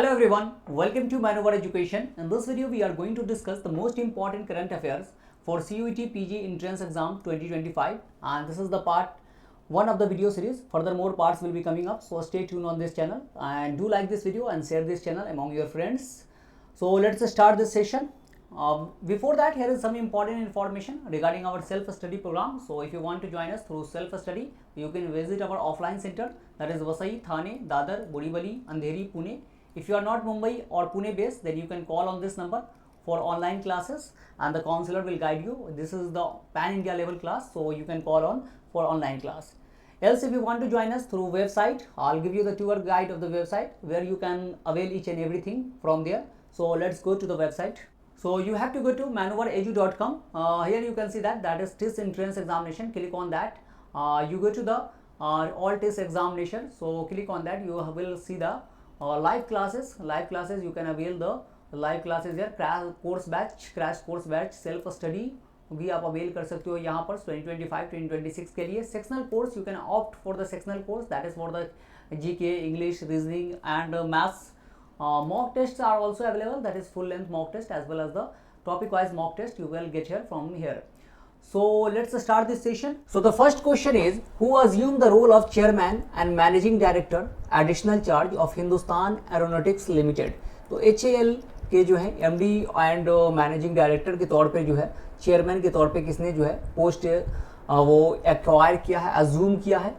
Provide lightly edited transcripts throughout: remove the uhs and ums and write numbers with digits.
Hello everyone, welcome to Maneuver Education. In this video, we are going to discuss the most important current affairs for CUET PG Entrance Exam 2025, and this is the part 1 of the video series. Further more parts will be coming up, so stay tuned on this channel and do like this video and share this channel among your friends. So let's start this session. Before that, here is some important information regarding our self-study program. So if you want to join us through self-study, you can visit our offline center, that is Vasai, Thane, Dadar, Borivali, Andheri, Pune. If you are not Mumbai or Pune based, then you can call on this number for online classes and the counselor will guide you. This is the pan India level class, so you can call on for online class. Else, if you want to join us through website, I'll give you the tour guide of the website where you can avail each and everything from there. So let's go to the website. So you have to go to maneuveredu.com. Here you can see that is TIS entrance examination. Click on that. You go to the all TIS examination. So click on that. You will see the live classes. You can avail the live classes here. crash course batch, self study भी आप avail कर सकते हो यहाँ पर 2025-2026 के लिए. Sectional course you can opt for the sectional course, that is for the GK, English, reasoning and maths. Mock tests are also available, that is full length mock test as well as the topic wise mock test you will get here from here. So let's start this session. So the first question is, who assumed the role of chairman and managing director additional charge of Hindustan Aeronautics Limited? तो HAL के जो है MD and managing director के तौर पे जो है chairman के तौर पे किसने जो है पोस्ट वो एक्वायर किया है, अज्यूम किया है?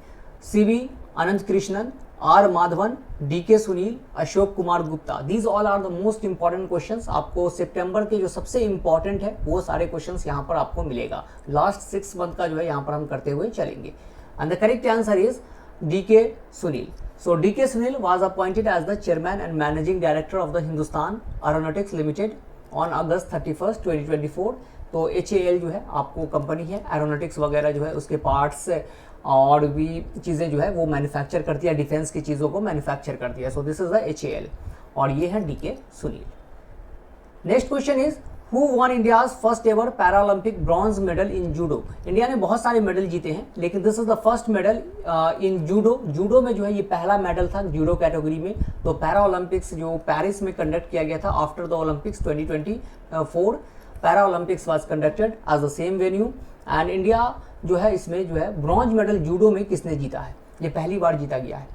CV Anant Krishnan, R Madhavan, DK Sunil, Ashok Kumar Gupta. These all are the most important questions. आपको सितंबर के जो सबसे इंपॉर्टेंट है वो सारे क्वेश्चंस यहाँ पर आपको मिलेगा. लास्ट 6 मंथ का जो है यहाँ पर हम करते हुए चलेंगे. And the correct answer is DK Sunil. So DK Sunil was appointed as the chairman and managing director of the Hindustan Aeronautics Limited on August 31st, 2024. तो HAL जो है आपको कंपनी है, एरोनॉटिक्स वगैरह जो है उसके पार्ट्स और भी चीज़ें जो है वो मैन्युफैक्चर करती है, डिफेंस की चीज़ों को मैन्युफैक्चर करती है. So this is the HAL और ये है DK Sunil. Next question is, who one India's first ever Paralympic bronze medal in judo? India ने बहुत सारे मेडल जीते हैं, लेकिन this is the first medal in judo. Judo में जो है ये पहला मेडल था जूडो कैटेगरी में. तो पैरा ओलंपिक्स जो पेरिस में कंडक्ट किया गया था after the Olympics 2024, para Olympics was conducted as the same venue. And India जो है इसमें जो है ब्रॉन्ज मेडल जूडो में किसने जीता है? ये पहली बार जीता गया है.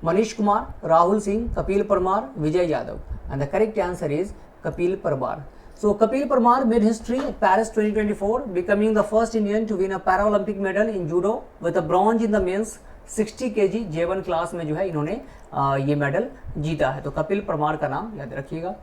Manish Kumar, Rahul Singh, Kapil Parmar, Vijay Yadav. And the correct answer is Kapil Parmar. So Kapil Parmar made history at Paris 2024, becoming the first Indian to win a Paralympic medal in judo with a bronze in the men's 60 kg J1 class में जो है इन्होंने ये medal जीता है. तो कपिल परमार का नाम याद रखिएगा.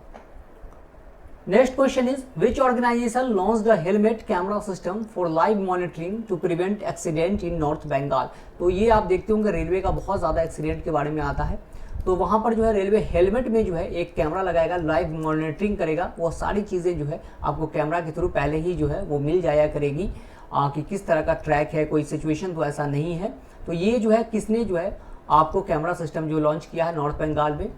Next question is, which organisation launched a helmet camera system for live monitoring to prevent accident in North Bengal? तो ये आप देखते होंगे रेलवे का बहुत ज़्यादा एक्सीडेंट के बारे में आता है. तो वहाँ पर जो है रेलवे हेलमेट में जो है एक कैमरा लगाएगा, लाइव मॉनिटरिंग करेगा. वो सारी चीज़ें जो है आपको कैमरा के थ्रू पहले ही जो है वो मिल जाया करेगी कि किस तरह का ट्रैक है, कोई सिचुएशन तो ऐसा नहीं है. तो ये जो है किसने जो है आपको कैमरा सिस्टम जो लॉन्च किया है नॉर्थ बंगाल में?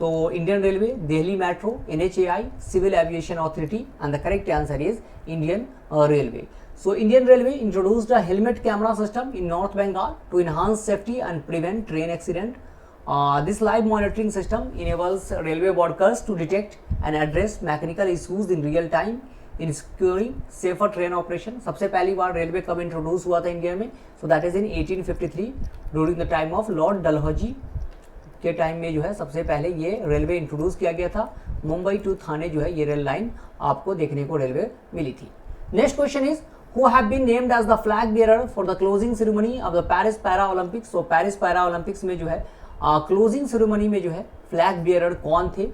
तो Indian Railway, Delhi metro, NHAI, civil aviation authority. And the correct answer is Indian Railway. So Indian Railway introduced a helmet camera system in North Bengal to enhance safety and prevent train accident. This live monitoring system enables railway workers to detect and address mechanical issues in real time, ensuring safer train operation. सबसे पहली बार railway कब introduce हुआ था India में? So that is in 1853 during the time of Lord Dalhousie के time में जो है सबसे पहले ये रेलवे इंट्रोड्यूस किया गया था. मुंबई टू थाने जो है ये रेल लाइन आपको देखने को रेलवे मिली थी. Next question is, who have been named as the flag bearer for the closing ceremony of the Paris Para Olympics? So Paris Para Olympics में जो है क्लोजिंग सेरेमनी में जो है फ्लैग बियरर कौन थे?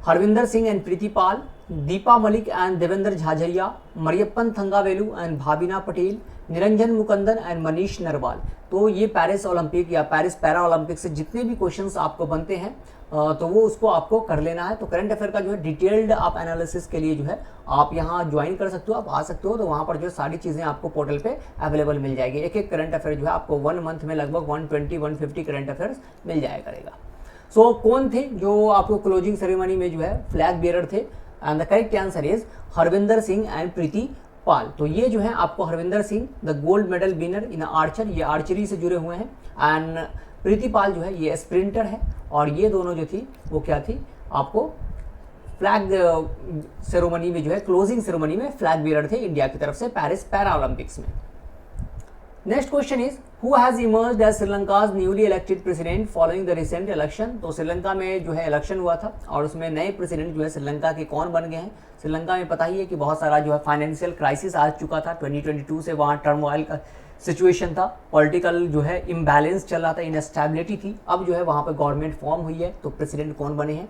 Harvinder Singh and Preeti Pal, Deepa Malik and Devendra Jhajharia, Mariyappan Thangavelu and Bhavina Patel, Niranjan Mukundan and Manish Narwal. तो ये पेरिस ओलंपिक या पेरिस पैरा ओलंपिक से जितने भी क्वेश्चंस आपको बनते हैं तो वो उसको आपको कर लेना है. तो करंट अफेयर का जो है डिटेल्ड आप एनालिसिस के लिए जो है आप यहाँ ज्वाइन कर सकते हो, आप आ सकते हो. तो वहाँ पर जो है सारी चीज़ें आपको पोर्टल पे अवेलेबल मिल जाएगी. एक एक करंट अफेयर जो है आपको 1 मंथ में लगभग 120-150 करंट अफेयर्स मिल जाया करेगा. सो कौन थे जो आपको क्लोजिंग सेरेमनी में जो है फ्लैग बियरर थे? And the correct answer is Harvinder Singh and Preeti Pal. तो ये जो है आपको Harvinder Singh the gold medal winner in archer, ये आर्चरी से जुड़े हुए हैं. एंड प्रीतिपाल जो है ये स्प्रिंटर है, और ये दोनों जो थी वो क्या थी, आपको फ्लैग सेरेमनी में जो है, क्लोजिंग सेरेमनी में फ्लैग बीरर थे इंडिया की तरफ से पेरिस पैरा ओलंपिक्स में। Next question is who has emerged as Sri Lanka's newly elected president following the recent election. तो श्रीलंका में जो है इलेक्शन हुआ था और उसमें नए प्रेसिडेंट जो है श्रीलंका के कौन बन गए हैं। श्रीलंका में पता ही है कि बहुत सारा जो है फाइनेंशियल क्राइसिस आ चुका था 2022 से, वहाँ टर्मोइल का सिचुएशन था, पॉलिटिकल जो है इम्बैलेंस चल रहा था, इनस्टेबिलिटी थी। अब जो है वहाँ पर गवर्नमेंट फॉर्म हुई है, तो प्रेसिडेंट कौन बने हैं,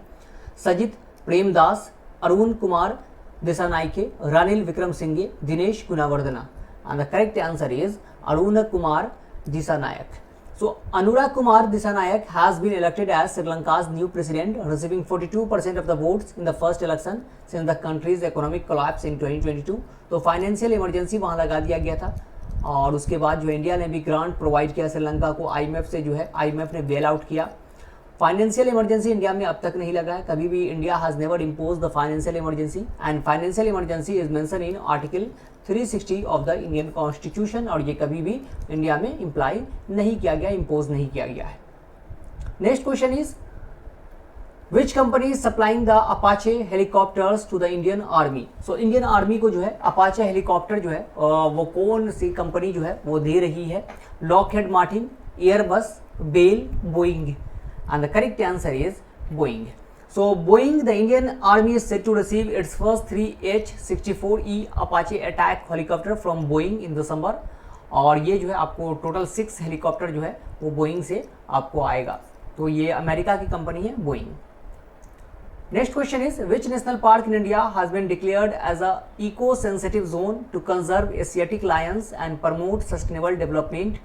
Sajith Premadasa, Arun Kumar Dissanayake, Ranil Wickremesinghe, Dinesh Gunawardena. And the correct answer is Arun Kumar Dissanayake. So Anurag Kumar Disanayak has been elected as Sri Lanka's new president, receiving 42% of the votes in the first election since the country's economic collapse in 2022. तो financial emergency वहाँ लगा दिया गया था, और उसके बाद जो इंडिया ने भी ग्रांट प्रोवाइड किया श्रीलंका को, आईएमएफ से जो है आईएमएफ ने बेल आउट किया। फाइनेंशियल इमरजेंसी इंडिया में अब तक नहीं लगा है, कभी भी India has never impose the financial emergency, and financial emergency is mention in article 360 of the Indian constitution, और ये कभी भी इंडिया में इम्प्लाई नहीं किया गया, इम्पोज नहीं किया गया है। Next question is which company is supplying the Apache helicopters to the Indian Army. So Indian Army को जो है अपाचे हेलीकॉप्टर जो है वो कौन सी कंपनी जो है वो दे रही है, Lockheed Martin, Airbus, Bell, Boeing. And the correct answer is Boeing. So Boeing, the Indian Army is set to receive its first 3 H-64E Apache attack helicopter from Boeing in December, और ये जो है आपको टोटल 6 हेलीकॉप्टर जो है वो Boeing से आपको आएगा। तो ये अमेरिका की कंपनी है Boeing. Next question is which national park in India has been declared as a eco sensitive zone to conserve Asiatic lions and promote sustainable development.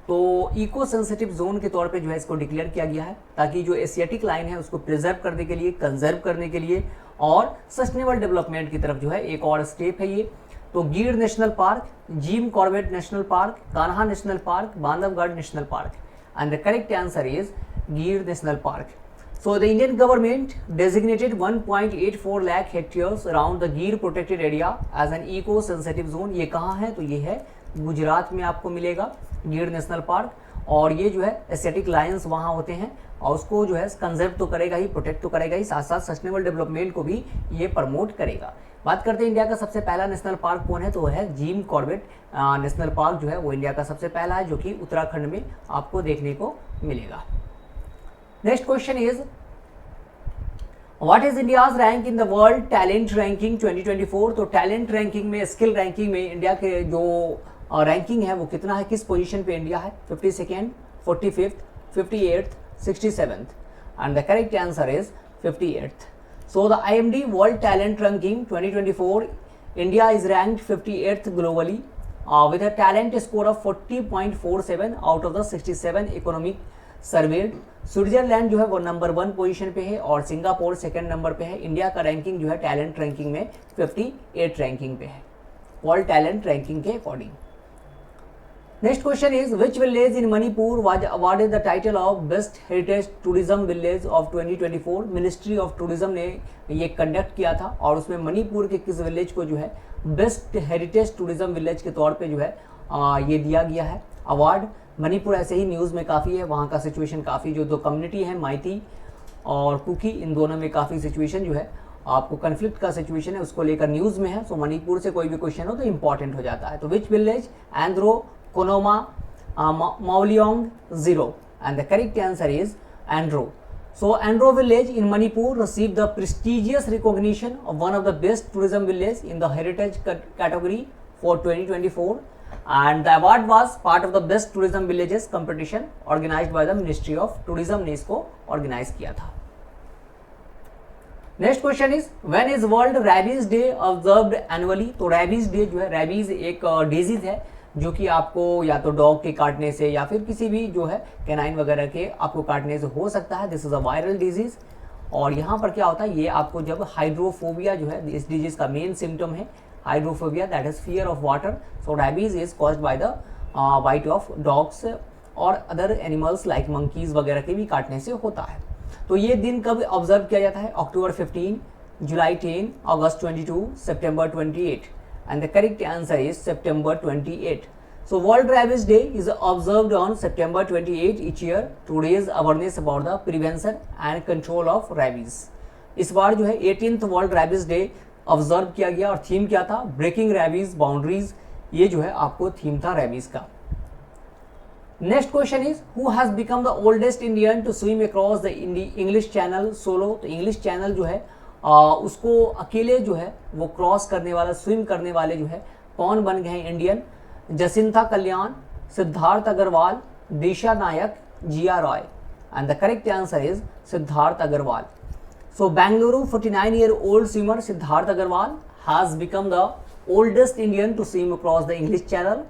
तो इको सेंसिटिव जोन के तौर पे जो है इसको डिक्लेयर किया गया है, ताकि जो एशियाटिक लाइन है उसको प्रिजर्व करने के लिए, कंजर्व करने के लिए, और सस्टेनेबल डेवलपमेंट की तरफ जो है एक और स्टेप है ये। तो Gir national park, Jim Corbett national park, Kanha national park, Bandhavgarh national park, and the correct answer is Gir national park. So the Indian government designated 1.84 lakh hectares around the Gir protected area as an eco-sensitive zone. ये कहाँ है? तो ये है गुजरात में आपको मिलेगा गिर नेशनल पार्क, और ये जो है एशियाटिक लायंस वहाँ होते हैं, और उसको जो है कंजर्व तो करेगा ही, प्रोटेक्ट तो करेगा ही, साथ साथ सस्टेनेबल डेवलपमेंट को भी ये प्रमोट करेगा. बात करते हैं इंडिया का सबसे पहला नेशनल पार्क कौन है, तो वह है जिम कॉर्बेट नेशनल पार्क जो है वो इंडिया का सबसे पहला है, जो कि उत्तराखंड में आपको देखने को मिलेगा. Next question is what is India's rank in the world talent ranking 2024. तो टैलेंट रैंकिंग में, स्किल रैंकिंग में इंडिया के जो रैंकिंग है वो कितना है, किस पोजीशन पे इंडिया है, 52nd, 45th, 58th, 67th, and the correct answer is 58th. So the IMD world talent ranking 2024 India is ranked 58th globally with a talent score of 40.47 out of the 67 economic served. Switzerland जो है वो number 1 position पे है, और Singapore second number पे है. India का ranking जो है टैलेंट रैंकिंग में 58 रैंकिंग पे है, वर्ल्ड टैलेंट रैंकिंग के according. Next question is which village in Manipur was awarded the title of best heritage tourism village of 2024. Ministry of tourism ने ये कंडक्ट किया था, और उसमें मणिपुर के किस विलेज को जो है बेस्ट हेरिटेज टूरिज्म विलेज के तौर पे जो है ये दिया गया है अवार्ड. मणिपुर ऐसे ही न्यूज़ में काफ़ी है, वहाँ का सिचुएशन काफ़ी, जो दो कम्युनिटी है माइती और कुकी, इन दोनों में काफ़ी सिचुएशन जो है आपको कन्फ्लिक्ट का सिचुएशन है, उसको लेकर न्यूज़ में है. सो मणिपुर से कोई भी क्वेश्चन हो तो इंपॉर्टेंट हो जाता है. तो which village, Andro, Khonoma, Mawlynnong, Ziro, and the correct answer is Andro. So Andro village in Manipur received the prestigious recognition of one of the best tourism village in the heritage category for 2024, and the award was part of the best tourism villages competition organized by the Ministry of Tourism ने इसको organize किया था. Next question is when is World Rabies Day observed annually. तो rabies day जो है, rabies एक disease है जो कि आपको या तो डॉग के काटने से या फिर किसी भी जो है कैनाइन वगैरह के आपको काटने से हो सकता है. This is a viral disease. और यहाँ पर क्या होता है, ये आपको जब हाइड्रोफोबिया जो है, इस डिजीज का मेन सिम्टम है hydrophobia, that is fear of water. So rabies is caused by the bite of dogs और अदर एनिमल्स लाइक मंकीज वगैरह के भी काटने से होता है. तो ये दिन कब ऑब्जर्व किया जाता है, अक्टूबर 15, जुलाई 10, अगस्त 22, सितंबर 28, and the correct answer is September 28. So World Rabies Day is observed on September 28 each year to raise awareness about the prevention and control of rabies. इस बार जो है 18th world rabies day observe किया गया और theme क्या था, breaking rabies boundaries, ये जो है आपको थीम था रैबिस का। Next question is who has become the oldest Indian to swim across the English Channel solo. तो इंग्लिश चैनल जो है उसको अकेले जो है वो क्रॉस करने वाला, स्विम करने वाले जो है कौन बन गए हैं Indian? Jacintha Kalyan, Siddharth Agarwal, Disha Nayak, Jiya Roy. And the correct answer is Siddharth Agarwal. So Bengaluru 49-year-old swimmer Siddharth Agarwal has become the oldest Indian to swim across the English Channel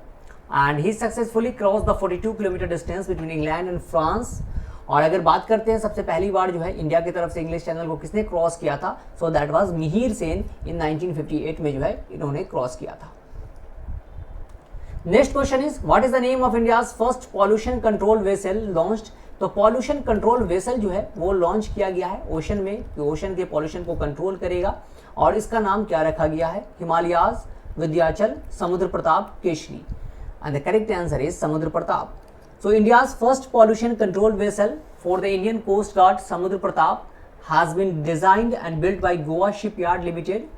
and he successfully crossed the 42-kilometer distance between England and France। और अगर बात करते हैं सबसे पहली बार जो है India की तरफ से इंग्लिश चैनल को किसने क्रॉस किया था, so that was Mihir Sen in 1958 में जो है इन्होंने क्रॉस किया था। Next question is what is the name of India's first pollution control vessel launched. तो पॉल्यूशन कंट्रोल वेसल जो है वो लॉन्च किया गया है ओशन में, कि ओशन के पॉल्यूशन को कंट्रोल करेगा, और इसका नाम क्या रखा गया है? Himalayas, Vindhyachal, Samudra Pratap, Kesari. And the correct answer is Samudra Pratap. So India's first pollution control vessel for the Indian Coast Guard Samudra Pratap has been designed and built by Goa shipyard limited,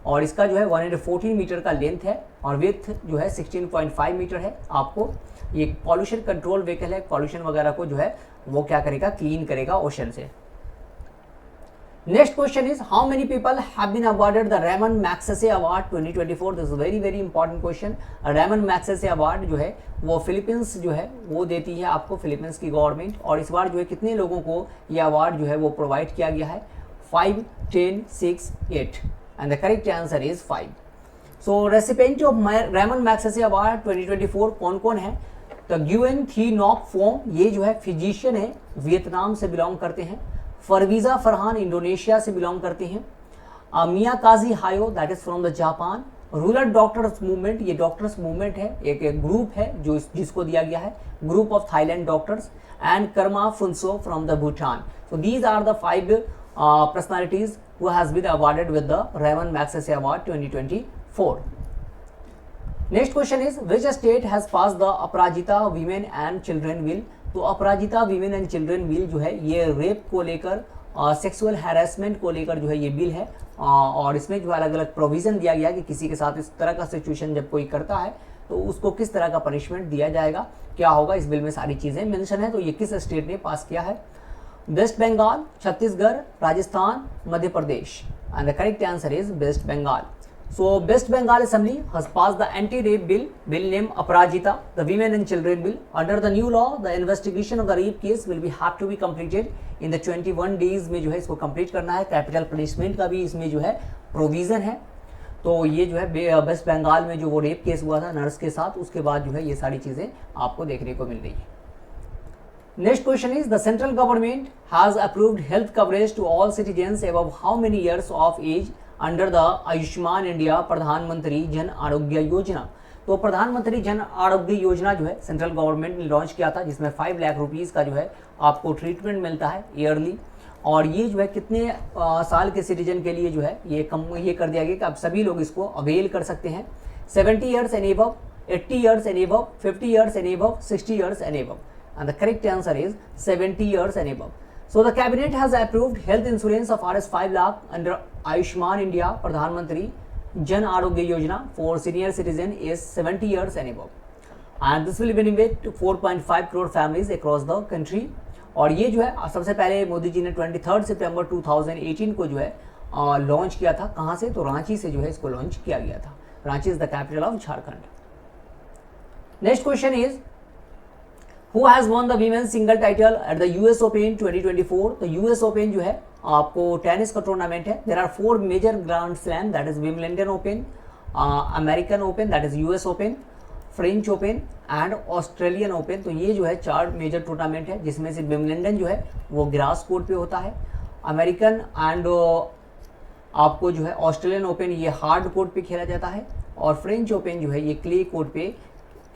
और इसका जो है 114 मीटर का लेंथ है और विड्थ जो है 16.5 मीटर है। आपको ये पॉल्यूशन कंट्रोल व्हीकल है, पॉल्यूशन वगैरह को जो है वो क्या करेगा, क्लीन करेगा ओशन से। Next question is how many people have been awarded the Ramon Magsaysay Award 2024। This is very very important question. Ramon Magsaysay Award जो है वो फिलीपींस जो है वो देती है आपको, फिलीपींस की गवर्नमेंट, और इस बार जो है कितने लोगों को ये अवार्ड जो है वो प्रोवाइड किया गया है? 5, 10, 6, 8 and the correct answer is 5. So recipient of Ramon Magsaysay Award 2024 कौन कौन है? तो ग्युएन थी नॉक फोम, ये जो है फिजिशियन है, वियतनाम से बिलोंग करते हैं। फरवीजा फरहान इंडोनेशिया से बिलोंग करते हैं। मिया काजी Hayao that is from the Japan. Rural doctors movement, ये डॉक्टर्स मूवमेंट है, एक ग्रुप है जो जिसको दिया गया है, group of Thailand doctors. And Karma Phuntsho from the Bhutan. So these are the 5 personalities who has been awarded with the Raymond Magsaysay Award 2024. Next question is which state has passed the Aparajita Women and Children Bill। तो अपराजिता Women and Children Bill जो है ये rape को लेकर, sexual harassment को लेकर जो है ये बिल है, और इसमें जो अलग अलग प्रोविजन दिया गया कि किसी के साथ इस तरह का सिचुएशन जब कोई करता है तो उसको किस तरह का पनिशमेंट दिया जाएगा, क्या होगा, इस बिल में सारी चीज़ें मेंशन है। तो ये किस स्टेट ने पास किया है? West Bengal, Chhattisgarh, Rajasthan, Madhya Pradesh. And the correct answer is West Bengal. So West Bengal assembly has pass the anti rape bill name Aparajita the women and children bill. Under the new law the investigation of the rape case will be have to be completed in the 21 days में जो है इसको complete करना है। Capital punishment का भी इसमें जो है प्रोविजन है। तो ये जो है वेस्ट बंगाल में जो वो रेप केस हुआ था नर्स के साथ, उसके बाद जो है ये सारी चीज़ें आपको देखने को मिल रही है। Next question is the central government has approved health coverage to all citizens above how many years of age under the Ayushman India प्रधानमंत्री जन आरोग्य योजना। तो प्रधानमंत्री जन आरोग्य योजना जो है सेंट्रल गवर्नमेंट ने लॉन्च किया था, जिसमें 5 लाख रुपीज़ का जो है आपको ट्रीटमेंट मिलता है ईयरली। और ये जो है कितने साल के सिटीजन के लिए जो है ये कर दिया गया कि अब सभी लोग इसको अवेल कर सकते हैं। 70 years and above, 80 years and above, 50 years and above, 60 years and above. And the correct answer is 70 years and above. So the cabinet has approved health insurance of Rs 5 lakh under Ayushman India Pradhan Mantri Jan Arogya Yojana for senior citizen is 70 years and above. And this will benefit to 4.5 crore families across the country. और ये जो है सबसे पहले मोदी जी ने 23 सितंबर 2018 को जो है लॉन्च किया था। कहाँ से? तो रांची से जो है इसको लॉन्च किया गया था। Ranchi is the capital of Jharkhand. Next question is Who has won the women's single title at the US Open 2024? तो US Open जो है आपको टेनिस का टूर्नामेंट है। There are 4 major Grand Slam, that is Wimbledon Open, American Open, that is US Open, French Open and Australian Open। तो ये जो है 4 मेजर टूर्नामेंट है, जिसमें से विम्बलडन जो है वो ग्रास कोर्ट पे होता है। अमेरिकन एंड आपको जो है ऑस्ट्रेलियन ओपन ये हार्ड कोर्ट पे खेला जाता है, और फ्रेंच ओपन जो है ये क्ले कोर्ट पे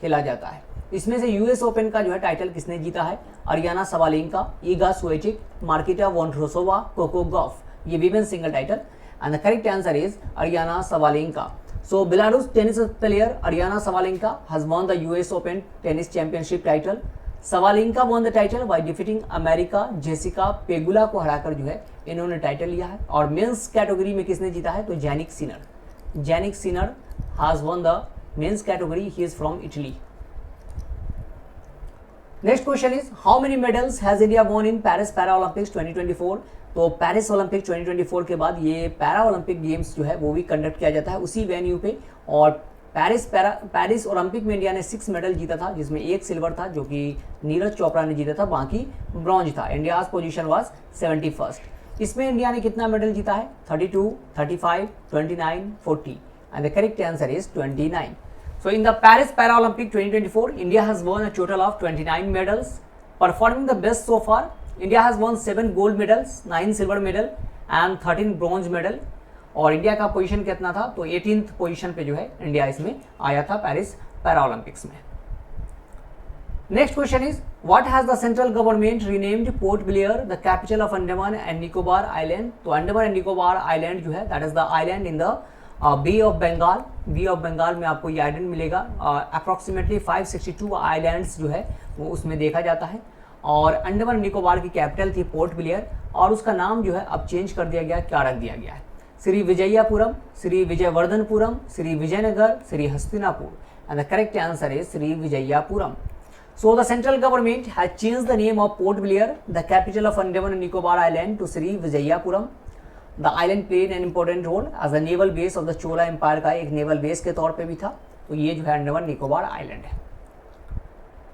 खेला जाता है। इसमें से यूएस ओपन का जो है टाइटल किसने जीता है? Aryna Sabalenka, Iga Swiatek, Marketa Vondrousova, Coco Gauff. ये women single title. And the correct answer is Aryna Sabalenka. So Belarus tennis player Aryna Sabalenka has won the US Open tennis championship title. Sabalenka won the title by defeating America Jessica Pegula को हराकर जो है इन्होंने title लिया है। और men's category में किसने जीता है, तो Jannik Sinner has won the men's category, he is from Italy. Next question is how many medals has India won in Paris Para Olympics 2024। तो पेरिस ओलंपिक 2024 के बाद ये पैरा ओलंपिक गेम्स जो है वो भी कंडक्ट किया जाता है उसी वेन्यू पे। और पेरिस ओलंपिक में इंडिया ने 6 मेडल जीता था, जिसमें 1 सिल्वर था जो कि नीरज चोपड़ा ने जीता था, बाकी ब्रॉन्ज था। India's position was 71st। इसमें इंडिया ने कितना मेडल जीता है, 32, 35, 29, 40 and the correct answer is 29। So in the Paris Paralympic 2024, India has won a total of 29 medals. Performing the best so far, India has won 7 gold medals, 9 silver medal and 13 bronze medal. और India का position कितना था, तो 18th position पे जो है India इसमें आया था पेरिस पैरालंपिक्स में। Next question is what has the central government renamed Port Blair the capital of Andaman and Nicobar island. तो अंडमान एंड निकोबार आइलैंड जो है that is the island in the Bay of Bengal. Bay of Bengal में आपको ये आइलैंड मिलेगा। Approximately 562 islands जो है वो उसमें देखा जाता है। और अंडमान निकोबार की कैपिटल थी पोर्ट ब्लेयर, और उसका नाम जो है अब चेंज कर दिया गया, क्या रख दिया गया है, Shri Vijayapuram, Shri Vijayavardhanapuram, Shri Vijayanagar, Shri Hastinapur and the correct answer is Shri Vijayapuram. So the central government has changed the name of Port Blair, the capital of Andaman and Nicobar Island, to Sri Vijayapuram. The island played an important role as a naval base of the Chola Empire का एक naval base के तौर पे भी था। तो ये जो है अंडमान निकोबार आइलैंड है।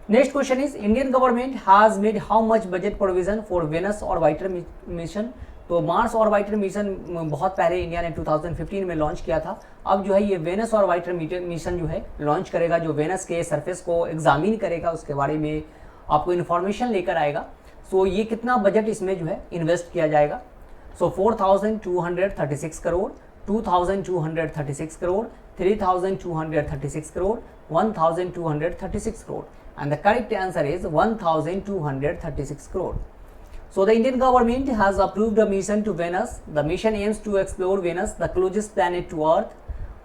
Next question is Indian government has made how much budget provision for Venus orbiter mission. तो मार्स ऑर्बिटर मिशन बहुत पहले इंडिया ने 2015 में लॉन्च किया था। अब जो है ये वेनस ऑर्बिटर मिशन जो है लॉन्च करेगा, जो वेनस के सरफेस को एग्जामिन करेगा, उसके बारे में आपको इन्फॉर्मेशन लेकर आएगा। सो ये कितना बजट इसमें जो है इन्वेस्ट किया जाएगा, सो 4,236 crore, 2,236 crore, 3,236 crore, 1,236 crore and the correct answer is 1,236 crore. So the Indian government has approved a mission to Venus. The mission aims to explore Venus, the closest planet to Earth.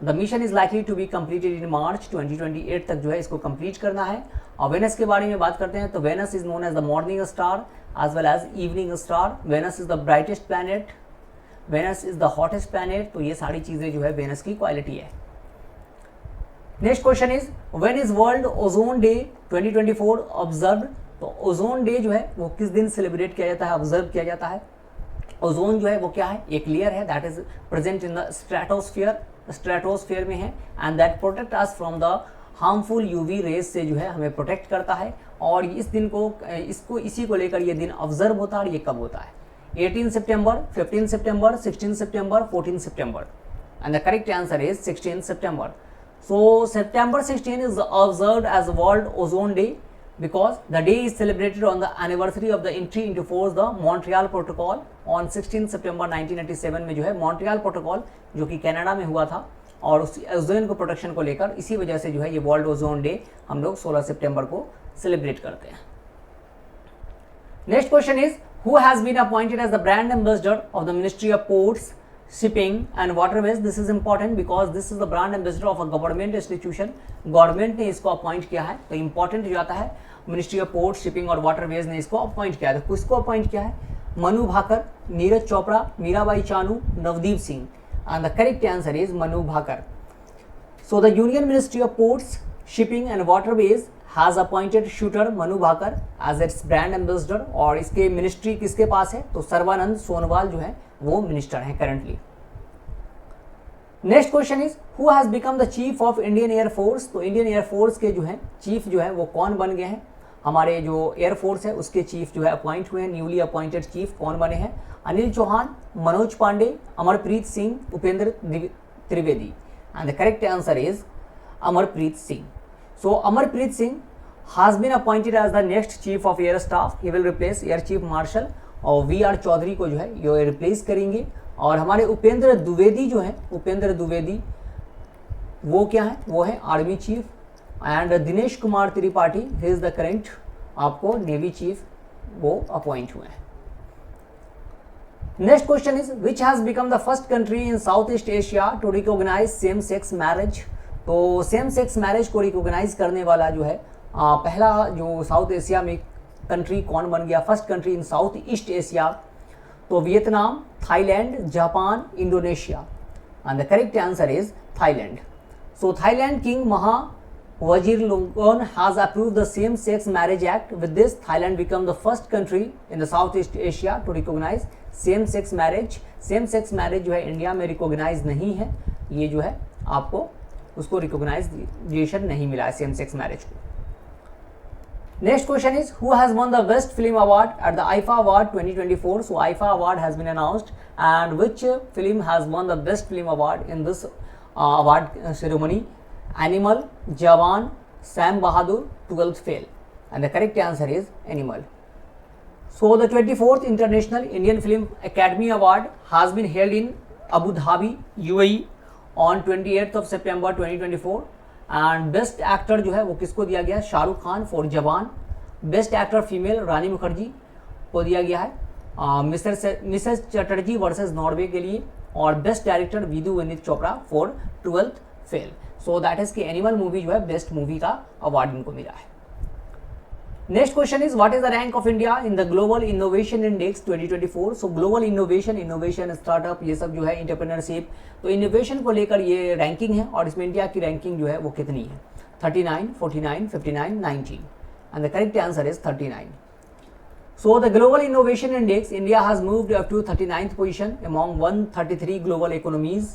The mission is likely to be completed in March 2028 तक जो है इसको complete करना है। और Venus के बारे में बात करते हैं तो Venus is known as the morning star as well as evening star. Venus is the brightest planet, Venus is the hottest planet. तो ये सारी चीज़ें जो है वेनस की क्वालिटी है। Next question is when is world ozone day 2024 observe. तो ozone day जो है वो किस दिन सेलिब्रेट किया जाता है, ऑब्जर्व किया जाता है। ओजोन जो है वो क्या है, एक लेयर है that is present in the stratosphere में है and that protect us from the harmful UV rays से जो है हमें प्रोटेक्ट करता है। और इस दिन को इसी को लेकर ये दिन ऑब्जर्व होता है। और ये कब होता है, 18 सितंबर, 15 सितंबर, 16 सितंबर, 14 सितंबर and the correct answer is 16 September. So September 16 is observed as World Ozone Day because the day is celebrated on the anniversary of the entry into force the Montreal Protocol on 16 September 1987 में जो है Montreal protocol जो कि Canada में हुआ था, और उस ओजोन को प्रोटेक्शन को लेकर इसी वजह से जो है ये वर्ल्ड ओजोन डे हम लोग 16 सितंबर को सेलिब्रेट करते हैं। Next question is who has been appointed as the brand ambassador of the ministry of ports, shipping and waterways. This is important because this is the brand ambassador of a government institution. Government ने इसको appoint किया है, तो important हो जाता है। Ministry of port, shipping और waterways ने इसको अपॉइंट किया है। तो किसको अपॉइंट किया है, Manu Bhaker, Neeraj Chopra, Mirabai Chanu, Navdeep Singh and the correct answer is Manu Bhaker. So the union ministry of ports, shipping and waterways has appointed shooter Manu Bhaker as its brand ambassador. और इसके मिनिस्ट्री किसके पास है, तो सर्बानंद सोनोवाल जो है वो मिनिस्टर हैं currently. Next question is who has become the chief of Indian air force. तो इंडियन एयरफोर्स के जो है चीफ जो है वो कौन बन गए हैं, हमारे जो एयरफोर्स है उसके चीफ जो है अपॉइंट हुए हैं, न्यूली अपॉइंटेड चीफ कौन बने हैं, Anil Chauhan, Manoj Pande, Amarpreet Singh, Upendra Trivedi and the correct answer is Amarpreet Singh. So Amarpreet Singh has been appointed as the next chief of air staff. He will replace air chief marshal और वी.आर. चौधरी को जो है ये रिप्लेस करेंगे। और हमारे उपेंद्र द्विवेदी जो हैं, उपेंद्र द्विवेदी वो क्या है, वो है army chief. And Dinesh Kumar Tripathi he is the current आपको नेवी चीफ, वो अपॉइंट हुए हैं। Next question is which has become the first country in South East Asia to recognise same sex marriage. तो सेम सेक्स मैरिज को recognise करने वाला जो है पहला जो साउथ एशिया में कंट्री कौन बन गया, first country in South East Asia, तो Vietnam, Thailand, Japan, Indonesia, and the correct answer is Thailand. So Thailand king Maha Vajiralongkorn has approved the same-sex marriage act. With this, Thailand became the first country in the Southeast Asia to recognize same-sex marriage. Same-sex marriage जो है India में recognise नहीं है, ये जो है आपको उसको रिकॉग्नाइजेशन नहीं मिला है सेम-सेक्स मैरिज को। Next question is who has won the best film award at the IFA Award 2024? So IFA Award has been announced, and which film has won the best film award in this award ceremony? Animal, Jawan, Sam Bahadur, 12th Fail, and the correct answer is Animal. So the 24th International Indian Film Academy Award has been held in Abu Dhabi, UAE on 28th of September 2024, and best actor जो है वो किसको दिया गया? Shahrukh Khan for जवान। Best actor female रानी मुखर्जी को दिया गया है मिसेस चटर्जी वर्सेस नॉर्वे के लिए, और best director Vidhu Vinit Chopra for 12th fail. So that is कि एनिमल मूवी जो है बेस्ट मूवी का अवार्ड इनको मिला है। Next question is what is the rank of India in the global innovation index 2024? So global innovation startup ये सब जो है एंटरप्रेन्योरशिप, तो इनोवेशन को लेकर ये रैंकिंग है, और इसमें इंडिया की रैंकिंग जो है वो कितनी है? 39, 49, 59, 19, and the correct answer is 39. So the global innovation index, India has moved up to 39th position among 133 global economies.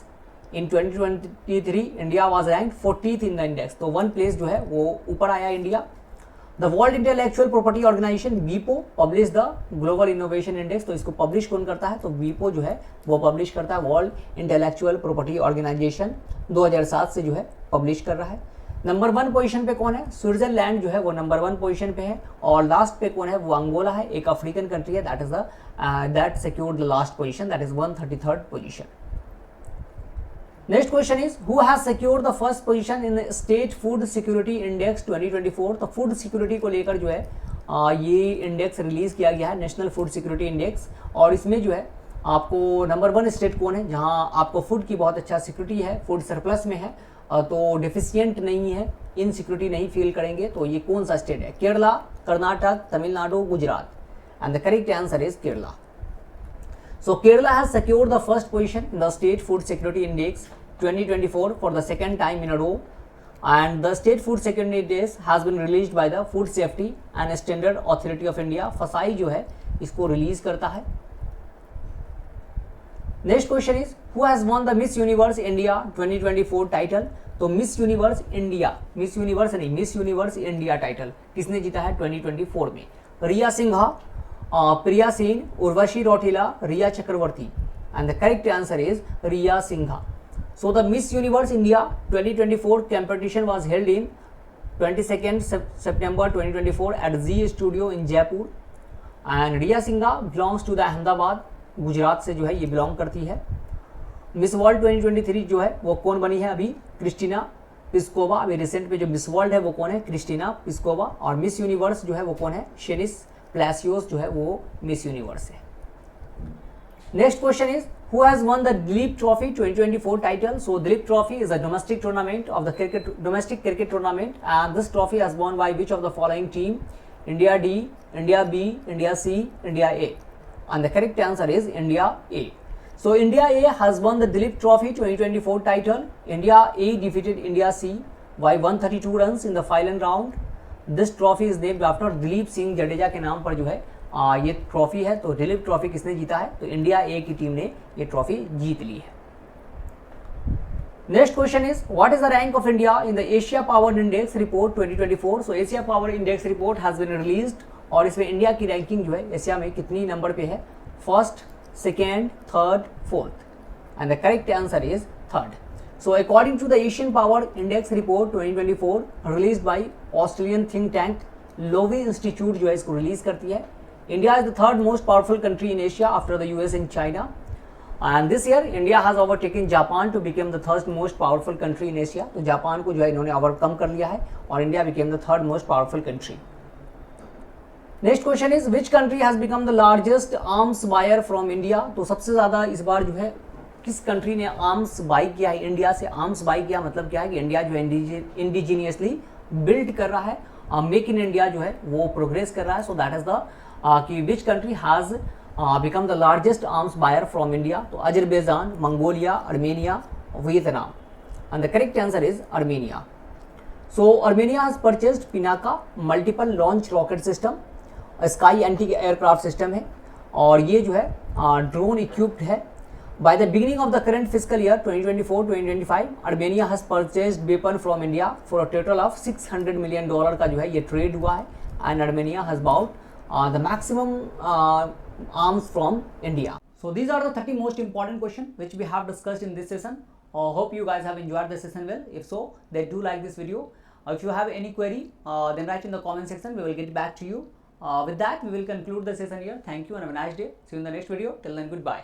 In 2023 India was ranked 40th in the index. तो वन प्लेस जो है वो ऊपर आया India. The World Intellectual Property Organization वीपो publish the global innovation Index. तो इसको publish कौन करता है? तो वीपो जो है वो पब्लिश करता है. वर्ल्ड इंटेलेक्चुअल प्रॉपर्टी ऑर्गेनाइजेशन 2007 से जो है पब्लिश कर रहा है. नंबर 1 पोजीशन पे कौन है? स्विट्जरलैंड जो है वो नंबर 1 पोजीशन पे है. और लास्ट पे कौन है? वो अंगोला है, एक अफ्रीकन कंट्री है. That is that secured the last position, that is 133rd position. Next question is who has secured the first position in state food security index 2024? तो फूड सिक्योरिटी को लेकर जो है ये इंडेक्स रिलीज किया गया है, नेशनल फूड सिक्योरिटी इंडेक्स. और इसमें जो है आपको नंबर 1 स्टेट कौन है जहां आपको फूड की बहुत अच्छा सिक्योरिटी है, फूड सरप्लस में है, तो डिफिशियंट नहीं है, इनसिक्योरिटी नहीं फील करेंगे. तो ये कौन सा स्टेट है? Kerala, Karnataka, Tamil Nadu, Gujarat. And the correct answer is Kerala. So Kerala has secured the first position in the State Food Security Index 2024 for the second time in a row, and the State Food Security Index has been released by the Food Safety and Standard Authority of India. FSSAI जो है इसको release करता है. Next question is who has won the Miss Universe India 2024 title? तो Miss Universe India, Miss Universe नहीं, Miss Universe India title किसने जीता है 2024 में? Riya Sinha, Priya Sen, Urvashi Rautela, Rhea Chakraborty. And the correct answer is Riya Sinha. So the Miss Universe India 2024 competition was held in 22nd September 2024 at Z Studio in Jaipur. And Riya Sinha belongs to the Ahmedabad, Gujarat से जो है ये belong करती है. मिस वर्ल्ड 2023 जो है वो कौन बनी है अभी? Christina Piskova. अभी रिसेंट में जो मिस वर्ल्ड है वो कौन है? Krystyna Pyszkova. और मिस यूनिवर्स जो है वो कौन है? शेनिस प्लासियोस जो है वो मिस यूनिवर्स है. Next question is who has won the Duleep Trophy 2024 title? So Duleep Trophy is a domestic tournament of the domestic cricket tournament, and this trophy has won by which of the following team? India D, India B, India C, India A. And the correct answer is India A. So India A has won the Dileep Trophy 2024 title. India A defeated India C by 132 runs in the final round. This trophy is named after Dilip Singh Jadeja के नाम पर जो है ये trophy है. तो Dilip trophy किसने जीता है? तो इंडिया ए की टीम ने ये ट्रॉफी जीत ली है. Next question is what is the rank of India in the Asia Power Index report 2024? So Asia Power Index report has been released, और इसमें इंडिया की रैंकिंग जो है एशिया में कितनी नंबर पे है? First, second, third, fourth, and the correct answer is third. So according to the Asian Power Index report 2024 released by Australian think tank Lowy Institute जो है इसको रिलीज करती है, India is the third most powerful country in Asia after the US and China, and this year India has overtaken Japan to become the third most powerful country in Asia. तो Japan को जो है इन्होंने overcome कर लिया है और India became the third most powerful country. Next question is which country has become the largest arms buyer from India. तो सबसे ज़्यादा इस बार जो है किस कंट्री ने आर्म्स बाई किया है इंडिया से। आर्म्स बाई किया मतलब क्या है कि इंडिया जो है इंडिजीनियसली बिल्ड कर रहा है, मेक इन इंडिया जो है वो प्रोग्रेस कर रहा है। सो दैट इज द कि which country has become the largest arms buyer from India. तो Azerbaijan, Mongolia, Armenia, Vietnam, and the correct answer is Armenia. So Armenia has purchased Pinaka multiple launch rocket system, sky anti aircraft system है, और ये जो है drone equipped है। By the beginning of the current fiscal year 2024-2025, Armenia has purchased weapon from India for a total of $600 million का जो है ये ट्रेड हुआ है, and Armenia has bought the maximum arms from India. So these are the 30 most important questions which we have discussed in this session. Hope you guys have enjoyed the session well. If so, then do like this video. If you have any query, then write in the comment section. We will get back to you. With that, we will conclude the session here. Thank you and have a nice day. See you in the next video. Till then, goodbye.